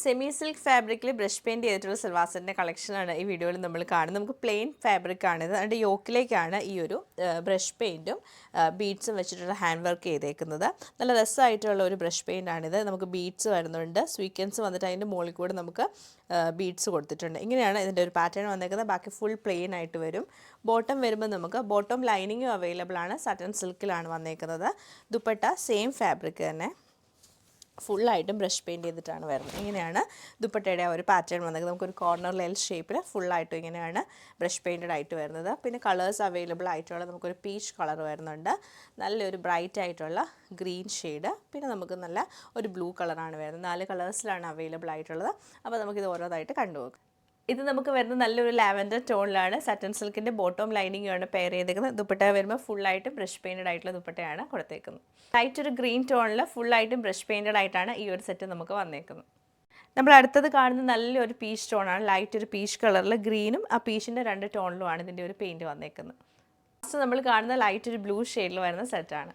Semi silk ഫാബ്രിക്കിൽ brush paint ചെയ്തിട്ടുള്ള സൽവാർ സെറ്റിൻ്റെ കളക്ഷനാണ് ഈ വീഡിയോയിൽ നമ്മൾ കാണുന്നത്. നമുക്ക് പ്ലെയിൻ ഫാബ്രിക്കാണിത്. അതിൻ്റെ യോക്കിലേക്കാണ് ഈ ഒരു ബ്രഷ് പെയിൻറ്റും ബീഡ്സും വെച്ചിട്ടുള്ള ഹാൻഡ് വർക്ക് ചെയ്തേക്കുന്നത്. നല്ല രസമായിട്ടുള്ള ഒരു ബ്രഷ് പെയിൻ്റാണിത്. നമുക്ക് ബീഡ്സ് വരുന്നുണ്ട്, സ്വീക്വൻസ് വന്നിട്ട് അതിൻ്റെ മുകളിൽ കൂടെ നമുക്ക് ബീഡ്സ് കൊടുത്തിട്ടുണ്ട്. ഇങ്ങനെയാണ് ഇതിൻ്റെ ഒരു പാറ്റേൺ വന്നേക്കുന്നത്. ബാക്കി ഫുൾ പ്ലെയിൻ ആയിട്ട് വരും. ബോട്ടം വരുമ്പോൾ നമുക്ക് ബോട്ടം ലൈനിങ്ങും അവൈലബിൾ ആണ്. സട്ടൺ സിൽക്കിലാണ് വന്നേക്കുന്നത്. ദുപ്പട്ട സെയിം ഫാബ്രിക് തന്നെ ഫുള്ളായിട്ടും ബ്രഷ് പെയിൻറ്റ് ചെയ്തിട്ടാണ് വരുന്നത്. ഇങ്ങനെയാണ് ദുപ്പട്ടയുടെ ഒരു പാറ്റേൺ വന്നത്. നമുക്കൊരു കോർണർ എൽ ഷേപ്പിൽ ഫുള്ളായിട്ടും ഇങ്ങനെയാണ് ബ്രഷ് പെയിൻറ്റഡ് ആയിട്ട് വരുന്നത്. പിന്നെ കളേഴ്സ് അവൈലബിൾ ആയിട്ടുള്ള നമുക്കൊരു പീച്ച് കളർ വരുന്നുണ്ട്, നല്ലൊരു ബ്രൈറ്റ് ആയിട്ടുള്ള ഗ്രീൻ ഷെയ്ഡ്, പിന്നെ നമുക്ക് നല്ല ഒരു ബ്ലൂ കളറാണ് വരുന്നത്. 4 കളേഴ്സിലാണ് അവൈലബിൾ ആയിട്ടുള്ളത്. അപ്പോൾ നമുക്കിത് ഓരോന്നായിട്ട് കണ്ടുപോകാം. ഇത് നമുക്ക് വരുന്നത് നല്ലൊരു ലാവൻഡർ ടോണിലാണ്. സട്ടൺ സിൽക്കിൻ്റെ ബോട്ടം ലൈനിങ്ങാണ് പെയർ ചെയ്തേക്കുന്നത്. ദുപ്പട്ട വരുമ്പോൾ ഫുള്ളായിട്ടും ബ്രഷ് പെയിൻറ്റഡ് ആയിട്ടുള്ള ദുപ്പട്ടയാണ് കൊടുത്തേക്കുന്നത്. ലൈറ്റ് ഒരു ഗ്രീൻ ടോണിൽ ഫുള്ളായിട്ടും ബ്രഷ് പെയിൻറ്റഡ് ആയിട്ടാണ് ഈ ഒരു സെറ്റ് നമുക്ക് വന്നേക്കുന്നത്. നമ്മൾ അടുത്തത് കാണുന്ന നല്ലൊരു പീച്ച് ടോണാണ്. ലൈറ്റ് ഒരു പീച്ച് കളറിൽ ഗ്രീനും ആ പീച്ചിൻ്റെ 2 ടോണിലുമാണ് ഇതിൻ്റെ ഒരു പെയിൻറ്റ് വന്നേക്കുന്നത്. ഫസ്റ്റ് നമ്മൾ കാണുന്ന ലൈറ്റ് ഒരു ബ്ലൂ ഷെയ്ഡിൽ വരുന്ന സെറ്റാണ്.